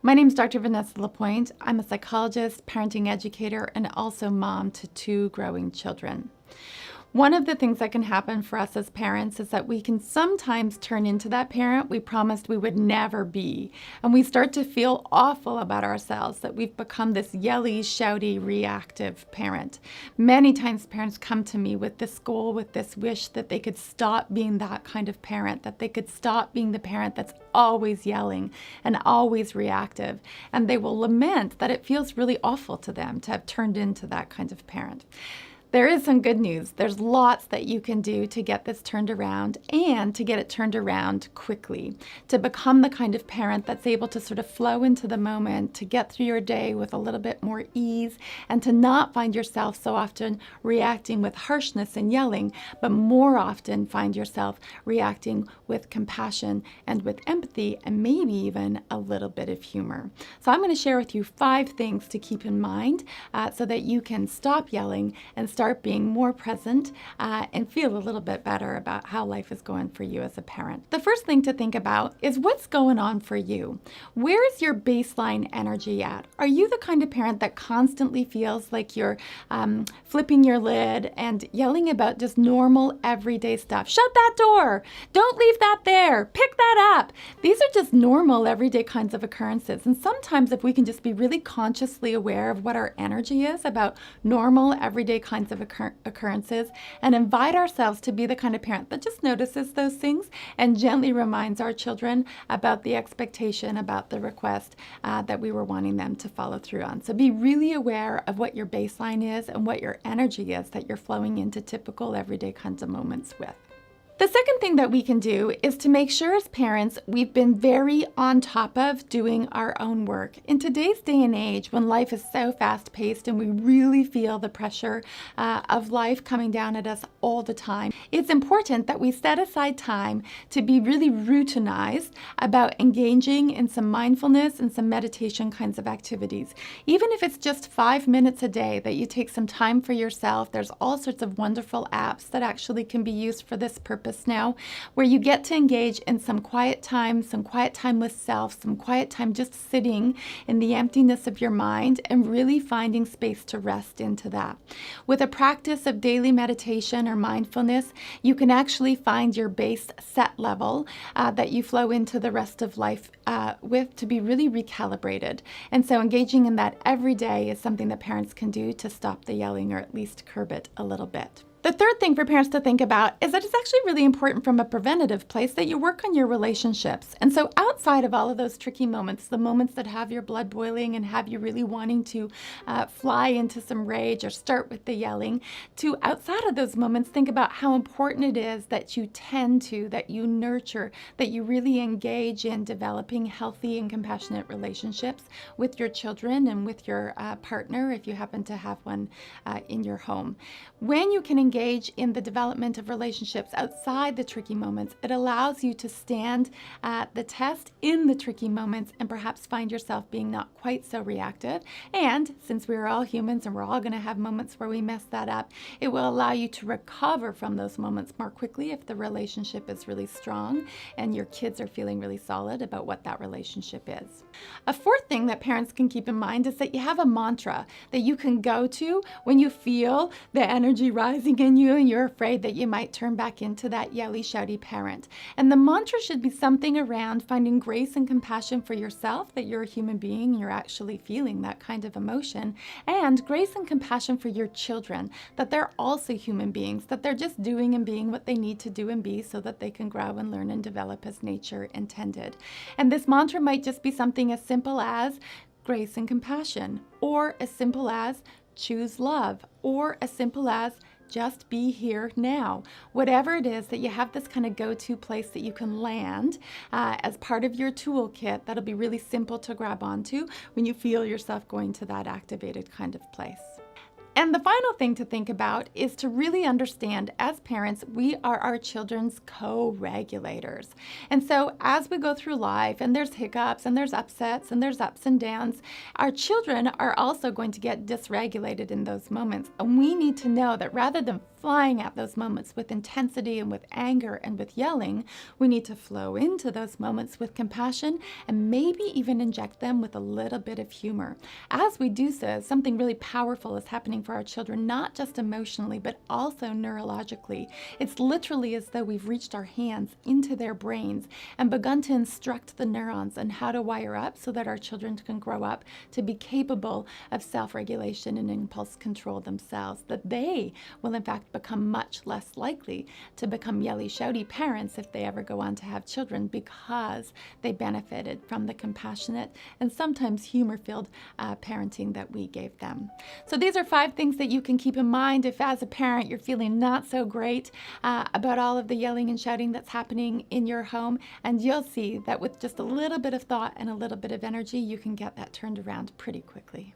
My name is Dr. Vanessa Lapointe. I'm a psychologist, parenting educator, and also mom to 2 growing children. One of the things that can happen for us as parents is that we can sometimes turn into that parent we promised we would never be. And we start to feel awful about ourselves, that we've become this yelly, shouty, reactive parent. Many times parents come to me with this goal, with this wish that they could stop being that kind of parent, that they could stop being the parent that's always yelling and always reactive. And they will lament that it feels really awful to them to have turned into that kind of parent. There is some good news. There's lots that you can do to get this turned around and to get it turned around quickly, to become the kind of parent that's able to sort of flow into the moment, to get through your day with a little bit more ease, and to not find yourself so often reacting with harshness and yelling, but more often find yourself reacting with compassion and with empathy and maybe even a little bit of humor. So I'm going to share with you 5 things to keep in mind so that you can stop yelling and start being more present and feel a little bit better about how life is going for you as a parent. The first thing to think about is what's going on for you. Where is your baseline energy at? Are you the kind of parent that constantly feels like you're flipping your lid and yelling about just normal everyday stuff? Shut that door! Don't leave that there! Pick that up! These are just normal everyday kinds of occurrences. And sometimes if we can just be really consciously aware of what our energy is about normal everyday kinds of occurrences and invite ourselves to be the kind of parent that just notices those things and gently reminds our children about the expectation, about the request that we were wanting them to follow through on. So be really aware of what your baseline is and what your energy is that you're flowing into typical everyday kinds of moments with. The second thing that we can do is to make sure as parents we've been very on top of doing our own work. In today's day and age, when life is so fast-paced and we really feel the pressure of life coming down at us all the time, it's important that we set aside time to be really routinized about engaging in some mindfulness and some meditation kinds of activities. Even if it's just 5 minutes a day that you take some time for yourself, there's all sorts of wonderful apps that actually can be used for this purpose now, where you get to engage in some quiet time with self, some quiet time just sitting in the emptiness of your mind and really finding space to rest into that. With a practice of daily meditation or mindfulness, you can actually find your base set level that you flow into the rest of life with to be really recalibrated. And so engaging in that every day is something that parents can do to stop the yelling or at least curb it a little bit. The third thing for parents to think about is that it's actually really important from a preventative place that you work on your relationships. And so outside of all of those tricky moments, the moments that have your blood boiling and have you really wanting to fly into some rage or start with the yelling, to outside of those moments, think about how important it is that you tend to, that you nurture, that you really engage in developing healthy and compassionate relationships with your children and with your partner if you happen to have one in your home. When you can engage in the development of relationships outside the tricky moments, it allows you to stand the test in the tricky moments and perhaps find yourself being not quite so reactive. And since we're all humans and we're all going to have moments where we mess that up, it will allow you to recover from those moments more quickly if the relationship is really strong and your kids are feeling really solid about what that relationship is. A fourth thing that parents can keep in mind is that you have a mantra that you can go to when you feel the energy rising in you and you're afraid that you might turn back into that yelly, shouty parent. And the mantra should be something around finding grace and compassion for yourself, that you're a human being, you're actually feeling that kind of emotion, and grace and compassion for your children, that they're also human beings, that they're just doing and being what they need to do and be so that they can grow and learn and develop as nature intended. And this mantra might just be something as simple as grace and compassion, or as simple as choose love, or as simple as just be here now. Whatever it is that you have this kind of go-to place that you can land as part of your toolkit, that'll be really simple to grab onto when you feel yourself going to that activated kind of place. And the final thing to think about is to really understand, as parents, we are our children's co-regulators. And so as we go through life and there's hiccups and there's upsets and there's ups and downs, our children are also going to get dysregulated in those moments. And we need to know that rather than flying at those moments with intensity and with anger and with yelling. We need to flow into those moments with compassion and maybe even inject them with a little bit of humor. As we do so, something really powerful is happening for our children, not just emotionally, but also neurologically. It's literally as though we've reached our hands into their brains and begun to instruct the neurons on how to wire up so that our children can grow up to be capable of self-regulation and impulse control themselves, that they will in fact become much less likely to become yelly, shouty parents if they ever go on to have children, because they benefited from the compassionate and sometimes humor-filled parenting that we gave them. So these are 5 things that you can keep in mind if as a parent you're feeling not so great about all of the yelling and shouting that's happening in your home, and you'll see that with just a little bit of thought and a little bit of energy, you can get that turned around pretty quickly.